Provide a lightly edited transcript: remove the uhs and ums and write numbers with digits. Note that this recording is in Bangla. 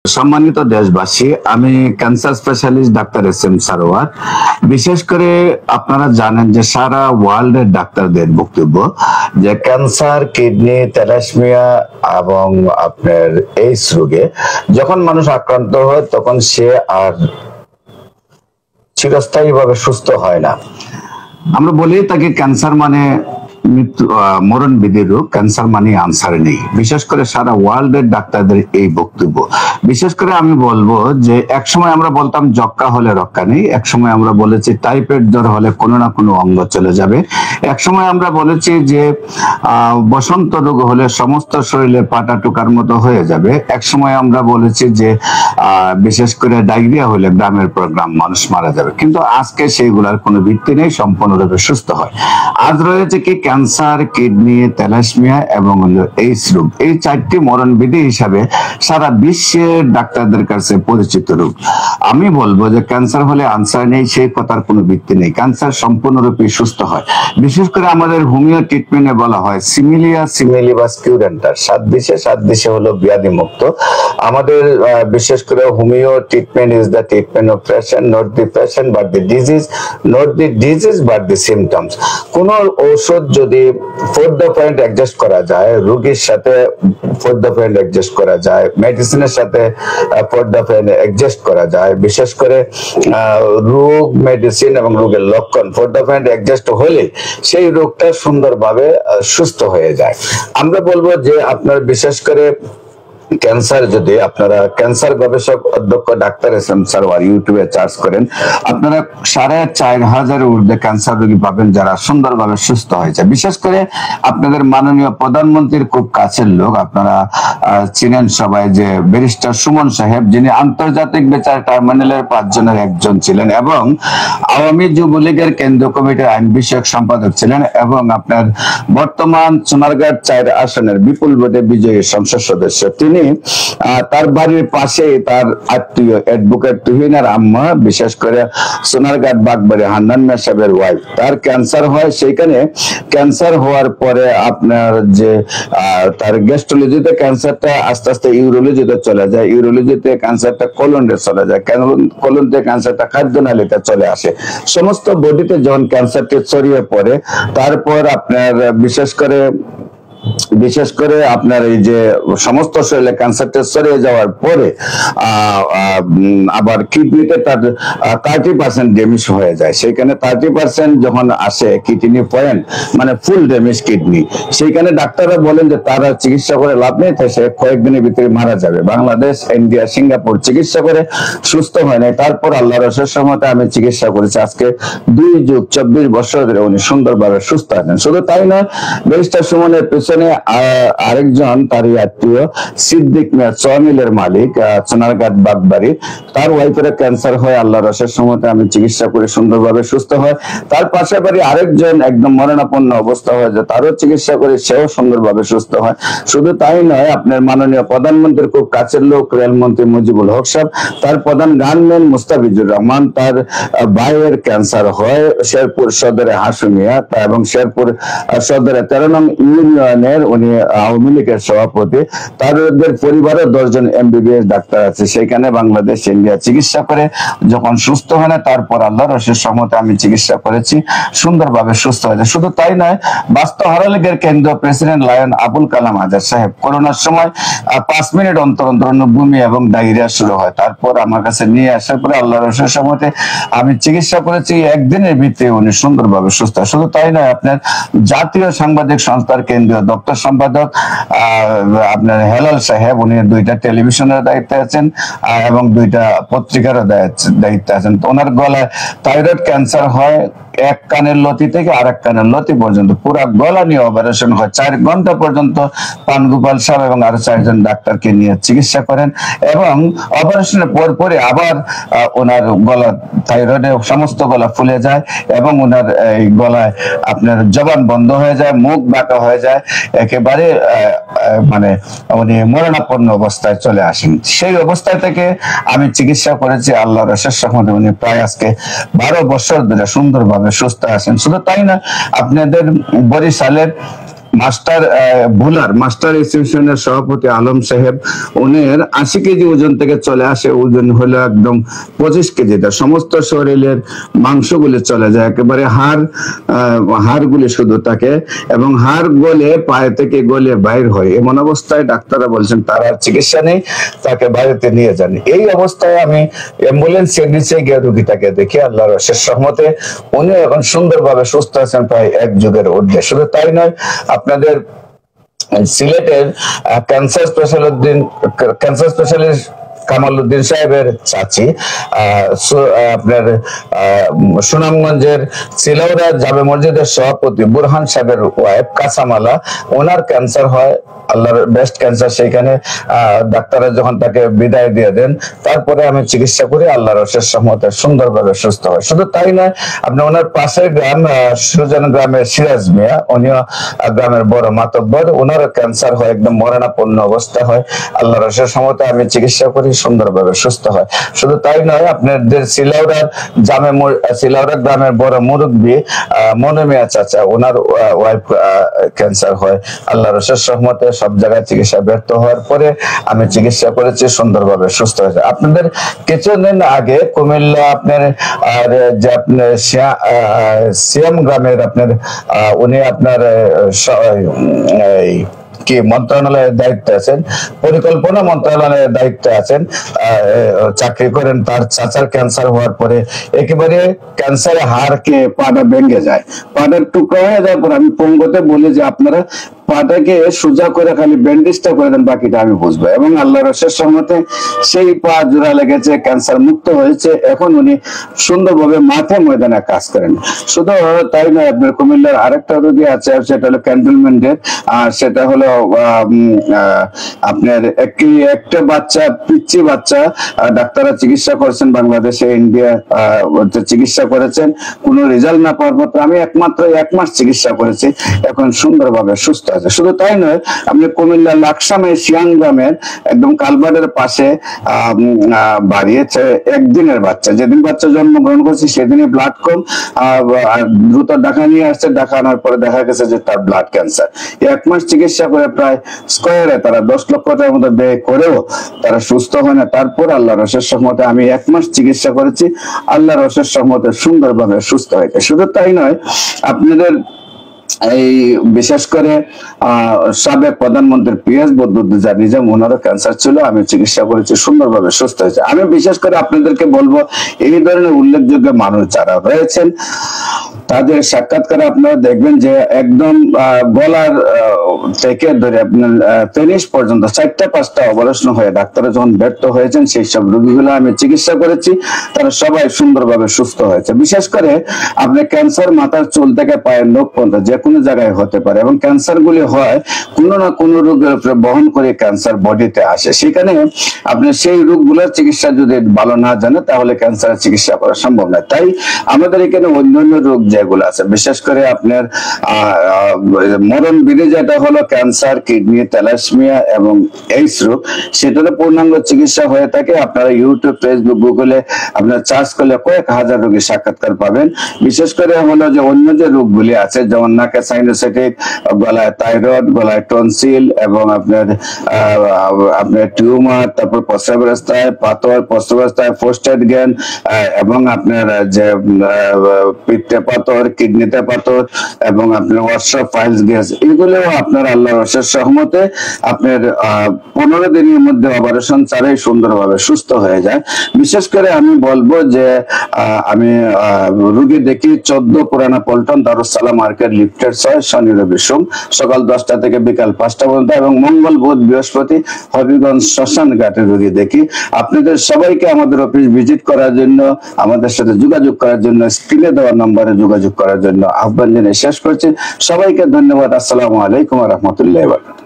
সম্মানিত দেশবাসী, আমি cancer specialist doctor S M Sarwar. বিশেষ করে আপনারা জানেন যে সারা ওয়ার্ল্ডের ডাক্তারদের বক্তব্য যে ক্যান্সার, কিডনি, থ্যালাসেমিয়া এবং আপনার এইডস রোগে যখন মানুষ আক্রান্ত হয় তখন সে আর চিরস্থায়ীভাবে সুস্থ হয় না। আমরা বলি তাকে ক্যান্সার মানে মৃত্যু, মরণ বিধির রোগ। ক্যান্সার মানে আনসার নেই। বিশেষ করে সারা ওয়ার্ল্ডের ডাক্তারদের এই বক্তব্য। বিশেষ করে আমি বলবো যে একসময় আমরা বলতাম যক্কা হলে রক্ষা নেই, একসময় আমরা বলেছি টাইফয়েড জ্বর হলে কোনো না কোনো অঙ্গ চলে যাবে, একসময় আমরা বলেছি যে বসন্ত রোগ হলে সমস্ত শরীরে পাটা টুকার মতো হয়ে যাবে, একসময় আমরা বলেছি যে বিশেষ করে ডায়রিয়া হলে গ্রামের পর গ্রাম মানুষ মারা যাবে। কিন্তু আজকে সেইগুলার কোনো ভিত্তি নেই, সম্পূর্ণরূপে সুস্থ হয়। আজ রয়েছে কি ক্যান্সার, কিডনি, থ্যালাসেমিয়া এবং এইডস রোগ। এই চারটি মরণ বিধি হিসাবে সারা বিশ্বের ডাক্তারদের কাছে পরিচিত রোগ। আমি বলবো যে ক্যান্সার হলে আনসার নেই, সেই কথার কোনো ভিত্তি নেই। ক্যান্সার সম্পূর্ণরূপে সুস্থ হয়। বিশেষ করে আমাদের হোমিও ট্রিটমেন্টে বলা হয় সিমিলিয়া সিমিলিবাস কিউরেন্টার, 7 দিশে হলো ব্যাধি মুক্ত। আমাদের বিশেষ করে homeo treatment is the treatment of patient, not the patient but the disease, not the disease but the symptoms. কোন ঔষধ যদি ফর দ্য পয়েন্ট অ্যাডজাস্ট করা যায়, রোগীর সাথে ফর দ্য পয়েন্ট অ্যাডজাস্ট করা যায়, মেডিসিনের সাথে ফর দ্য পয়েন্ট অ্যাডজাস্ট করা যায়, বিশেষ করে রোগ, মেডিসিন এবং রোগের লক্ষণ ফর দ্য পয়েন্ট অ্যাডজাস্ট হলে সেই রোগটা সুন্দরভাবে সুস্থ হয়ে যায়। আমরা বলবো যে আপনার বিশেষ করে ক্যান্সার, যদি আপনারা ক্যান্সার গবেষক অধ্যক্ষ ডাক্তার এস এম সারোয়ার ইউটিউবে সার্চ করেন, আপনারা 4500 ঊর্ধ্বে ক্যান্সার রোগী পাবেন যারা সুন্দরভাবে সুস্থ হয়েছে। বিশেষ করে আপনাদের মাননীয় প্রধানমন্ত্রীর খুব কাছের লোক, আপনারা চিনেন সবাই, যে ব্যারিস্টার সুমন সাহেব, যিনি আন্তর্জাতিক বিচার ট্রাইব্যুনালের 5 জনের একজন ছিলেন এবং আওয়ামী যুবলীগের কেন্দ্রীয় কমিটির আইন বিষয়ক সম্পাদক ছিলেন এবং আপনার বর্তমান সোনারগাঁও 4 আসনের বিপুল ভোটে বিজয়ী সংসদ সদস্য। তিনি তার বাড়ির পাশে তার আত্মীয় অ্যাডভোকেট তুহিনার আম্মা, বিশেষ করে সোনারগাঁও বাগবাড়ি হান্নান মিয়া সাহেবের ওয়াইফ, তার ক্যান্সার হয়। সেইখানে ক্যান্সার হওয়ার পরে আপনার যে তার গ্যাস্ট্রোলজিতে ক্যান্সারটা আস্তে আস্তে ইউরোলজিতে চলে যায়, ইউরোলজিতে ক্যান্সারটা কোলনে চলে যায়, কোলনতে ক্যান্সারটা খাদ্যনালীতে চলে আসে, সমস্ত বডিতে যখন ক্যান্সারটি ছড়িয়ে পড়ে, তারপর আপনার বিশেষ করে আপনার এই যে সমস্ত শরীরে ক্যান্সারটা ছড়িয়ে যাওয়ার পরে আবার কিডনিতে তার 30% ড্যামেজ হয়ে যায়। সেখানে 30% যখন আসে কিডনি পয়েন্ট, মানে ফুল ড্যামেজ কিডনি, সেইখানে ডাক্তাররা বলেন যে তারা চিকিৎসা করে লাভ নেই, সে কয়েকদিনের ভিতরে মারা যাবে। বাংলাদেশ, ইন্ডিয়া, সিঙ্গাপুর চিকিৎসা করে সুস্থ হয় নাই। তারপর আল্লাহর অশেষ রহমতে আমি চিকিৎসা করেছি, আজকে 2 যুগ 24 বছর ধরে উনি সুন্দরভাবে সুস্থ আছেন। শুধু তাই নয়, ব্যারিস্টার সুমনের পেছনে আরেকজন তার আত্মীয় সিদ্দিক মিয়া, চমিলের মালিক, সোনারগাঁও বাগবাড়ি, তার ওয়াইফের ক্যান্সার হয়, আল্লাহর অশেষ রহমতে আমি চিকিৎসা করে সুন্দরভাবে সুস্থ হয়। তার পাশে বাড়ি আরেকজন একদম মরণাপন্ন অবস্থা হয়, যে তারও চিকিৎসা করে সেও সুন্দরভাবে সুস্থ হয়। শুধু তাই নয়, আপনার মাননীয় প্রধানমন্ত্রীর খুব কাছের লোক রেলমন্ত্রী মুজিবুল হক সাহেব, তার প্রধান গানম্যান মুস্তাফিজুর রহমান, তার ভাইয়ের ক্যান্সার হয় শেরপুর সদরে হাসুমিয়া এবং শেরপুর সদরে 13 নং ইউনিয়নের উনি আওয়ামী লীগের সভাপতি। তাদের পরিবারে 10 জন এমবিবিএস ডাক্তার আছে। সেখানে বাংলাদেশ, ইন্ডিয়া চিকিৎসা করে যখন সুস্থ হয় না, তারপর আল্লাহর অশেষ রহমতে আমি চিকিৎসা করেছি, সুন্দরভাবে সুস্থ হয়েছে। শুধু তাই নয়, বাস্তহারা লীগের কেন্দ্রীয় প্রেসিডেন্ট লায়ন আবুল কালাম আজাদ সাহেব, করোনার সময় 5 মিনিট অন্তর অন্তর বমি এবং ডায়রিয়া শুরু হয়, তারপর আমার কাছে নিয়ে আসার পরে আল্লাহর অশেষ রহমতে আমি চিকিৎসা করেছি, একদিনের ভিতরে উনি সুন্দরভাবে সুস্থ। শুধু তাই নয়, আপনার জাতীয় সাংবাদিক সংস্থার কেন্দ্রীয় দপ্তর সম্পাদক আপনার হেলাল সাহেব, উনি 2টা টেলিভিশনের দায়িত্বে আছেন এবং 2টা পত্রিকারও দায়িত্বে আছেন। তো ওনার গলায় থাইরয়েড ক্যান্সার হয়, এক কানের লতি থেকে আরেক কানের লতি পর্যন্ত পুরা গলা নিয়ে অপারেশন হয়। 4 ঘন্টা পর্যন্ত পানগোপাল সাহেব এবং আরো 4 জন ডাক্তারকে নিয়ে চিকিৎসা করেন এবং অপারেশনের পরে আবার ওনার গলা, থাইরয়েডে সমস্ত গলা ফুলে যায় এবং ওনার এই গলায় আপনার জবান বন্ধ হয়ে যায়, মুখ বাঁকা হয়ে যায়, একেবারে মানে উনি মরণাপন্ন অবস্থায় চলে আসেন। সেই অবস্থায় থেকে আমি চিকিৎসা করেছি, আল্লাহর অশেষ রহমতে উনি প্রায় আজকে 12 বছর ধরে সুন্দরভাবে সুস্থ আছেন। শুধু তাই না, আপনাদের বরিশালের মাস্টার ভুলার মাস্টার অ্যাসোসিয়েশনের সভাপতি আলম সাহেব, উনের 80 কেজি ওজন থেকে চলে আসে, ওজন হলো একদম 25 কেজিটা, সমস্ত শরীরের মাংসগুলি চলে যায়, একেবারে হাড়গুলি শুধু থাকে এবং হাড় গলে পায়ে থেকে গলে বাইর হয়। এমন অবস্থায় ডাক্তাররা বলছেন তার আর চিকিৎসা নেই, তাকে বাড়িতে নিয়ে যান। এই অবস্থায় আমি অ্যাম্বুলেন্সের নিচে গিয়ে রোগীটাকে দেখি, আল্লাহর অশেষ রহমতে উনি এখন সুন্দরভাবে সুস্থ আছেন প্রায় 1 যুগের ঊর্ধ্বে। শুধু তাই নয়, আপনাদের সিলেটের ক্যান্সার স্পেশালিস্ট কামালউদ্দিন সাহেবের চাচি, আপনার সুনামগঞ্জের চিলাউড়া জামে মসজিদের সভাপতি বুরহান সাহেবের ওয়াইফ কাসামালা, ওনার ক্যান্সার হয়, আল্লাহর বেস্ট ক্যান্সার। সেইখানে ডাক্তাররা যখন তাকে বিদায় দিয়ে দেন, তারপরে আমি চিকিৎসা করি, আল্লাহর অশেষ রহমতে সুন্দরভাবে সুস্থ হয়। শুধু তাই নয়, আপনি ওনার পাশের গ্রাম সুজন গ্রামের সিরাজ মিয়া, উনিও গ্রামের বড় মাতব্বর, ওনারও ক্যান্সার হয়, একদম মরণাপন্ন অবস্থা হয়, আল্লাহর অশেষ রহমতে আমি চিকিৎসা করি, সুন্দরভাবে সুস্থ হয়। শুধু তাই নয়, আপনাদের সিলাউড়া গ্রামের বড় মুরব্বী মনু মিয়া চাচা, ওনার ওয়াইফ ক্যান্সার হয়, আল্লাহর অশেষ রহমতে সব জায়গায় চিকিৎসা ব্যর্থ হওয়ার পরে আমি চিকিৎসা করেছি, সুন্দরভাবে সুস্থ হয়েছে। আপনাদের কিছুদিন আগে কুমিল্লা আপনার যে আপনার সিয়াম গ্রামের আপনার উনি আপনার কি মন্ত্রণালয়ের দায়িত্বে আছেন, পরিকল্পনা মন্ত্রণালয়ের দায়িত্বে আছেন, চাকরি করেন। তার চাচার ক্যান্সার হওয়ার পরে একেবারে ক্যান্সারে হাড়কে পাটা ভেঙে যায়, পাটার টুকরা হয়ে যাওয়ার পর আমি পঙ্গতে বলি যে আপনারা পাটাকে সোজা করে খালি ব্যান্ডেজটা করে দেন, বাকিটা আমি বুঝবো। এবং আল্লাহর অশেষ রহমতে সেই পা জোড়া লেগেছে, ক্যান্সার মুক্ত হয়েছে, এখন উনি সুন্দরভাবে মাঠে ময়দানে কাজ করেন। শুধু তাই নয়, আপনার কুমিল্লার আরেকটা রোগী আছে, সেটা হলো ক্যান্টনমেন্টের, আর সেটা হলো আপনার একটা বাচ্চা, পিচ্চি বাচ্চা, ডাক্তাররা চিকিৎসা করেছেন বাংলাদেশে, ইন্ডিয়া চিকিৎসা করেছেন, কোনো রেজাল্ট না পাওয়ার পর আমি একমাত্র 1 মাস চিকিৎসা করেছি, এখন সুন্দরভাবে সুস্থ আছে। শুধু তাই নয়, আপনি কুমিল্লা লাকসামের শিয়াং গ্রামের একদম কালবারের পাশে বাড়িয়েছে একদিনের বাচ্চা, যেদিন বাচ্চা জন্মগ্রহণ করছে সেদিনই ব্লাড কম, দ্রুত ঢাকা নিয়ে আসছে, ঢাকা আনার পরে দেখা গেছে যে তার ব্লাড ক্যান্সার। 1 মাস চিকিৎসা করে প্রায় স্কয়ারে তারা 10 লক্ষ টাকার মতো ব্যয় করেও তারা সুস্থ হয় না। তারপর আল্লাহর অশেষ রহমতে আমি 1 মাস চিকিৎসা করেছি, আল্লাহর অশেষ রহমতে সুন্দরভাবে সুস্থ হয়েছে। শুধু তাই নয়, আপনাদের এই বিশেষ করে সাবেক প্রধানমন্ত্রী পিএস বদরুদ্দোজা নিজাম, ওনারও ক্যান্সার ছিল, আমি চিকিৎসা করেছি, সুন্দরভাবে সুস্থ হয়েছে। আমি বিশেষ করে আপনাদেরকে বলবো, এই ধরনের উল্লেখযোগ্য মানুষ যারা রয়েছেন তাদের সাক্ষাৎকারে আপনারা দেখবেন যে একদম গলার থেকে ধরে আপনার ফিনিশ পর্যন্ত 4টা-5টা অপারেশন হয়ে ডাক্তাররা যখন ব্যর্থ হয়েছেন, সেই সব রোগীগুলো আমি চিকিৎসা করেছি, তারা সবাই সুন্দরভাবে সুস্থ হয়েছে। বিশেষ করে আপনার ক্যান্সার মাথার চুল থেকে পায়ের নখ পর্যন্ত যে কোনো জায়গায় হতে পারে, এবং ক্যান্সার গুলি হয় কোনো না কোনো রোগের উপরে বহন করে ক্যান্সার বডিতে আসে। সেখানে আপনার সেই রোগগুলোর চিকিৎসা যদি ভালো না জানে, তাহলে ক্যান্সারের চিকিৎসা করা সম্ভব নয়। তাই আমাদের এখানে অন্যান্য রোগ যেগুলো আছে, বিশেষ করে আপনার মরণ বিধি যেটা হলো ক্যান্সার, কিডনি, থ্যালাসেমিয়া এবং এইডস রোগ, সেটারও পূর্ণাঙ্গ চিকিৎসা হয়ে থাকে। আপনারা ইউটিউব, ফেসবুক, গুগলে আপনার সার্চ করলে কয়েক হাজার রোগীর সাক্ষাৎকার পাবেন। বিশেষ করে হলো যে অন্য যে রোগগুলি আছে, যেমন নাকে সাইনোসাইটিস, গলায় থাইরয়েড, গলায় টনসিল, এবং আপনার টিউমার, তারপর প্রস্রাব রাস্তায় পাথর, প্রস্রাব রাস্তায় প্রোস্টেট গ্ল্যান্ড, এবং আপনার যে পিত্তে পাথর, কিডনিতে পাথর, এবং আপনার ওয়াসোফাইলস গ্যাস, এগুলো আপনার আল্লাহর অশেষ রহমতে আপনার 15 দিনের মধ্যে অপারেশন ছাড়াই সুন্দরভাবে সুস্থ হয়ে যায়। বিশেষ করে আমি বলবো যে আমি রোগী দেখি 14 পুরানা পল্টন দারুসালাম মার্কেট, লিফটের 6, শনি রবি সোম সকাল 10টা থেকে বিকাল 5টা পর্যন্ত, এবং মঙ্গল বুধ বৃহস্পতি হবিগঞ্জ শ্মশান ঘাটে রোগী দেখি। আপনাদের সবাইকে আমাদের অফিস ভিজিট করার জন্য, আমাদের সাথে যোগাযোগ করার জন্য, স্ক্রিনে দেওয়া নম্বরে যোগাযোগ করার জন্য আহ্বান জানিয়ে শেষ করছি। সবাইকে ধন্যবাদ। আসসালামু আলাইকুম ওয়া রাহমাতুল্লাহি ওয়া বারাকাতুহু।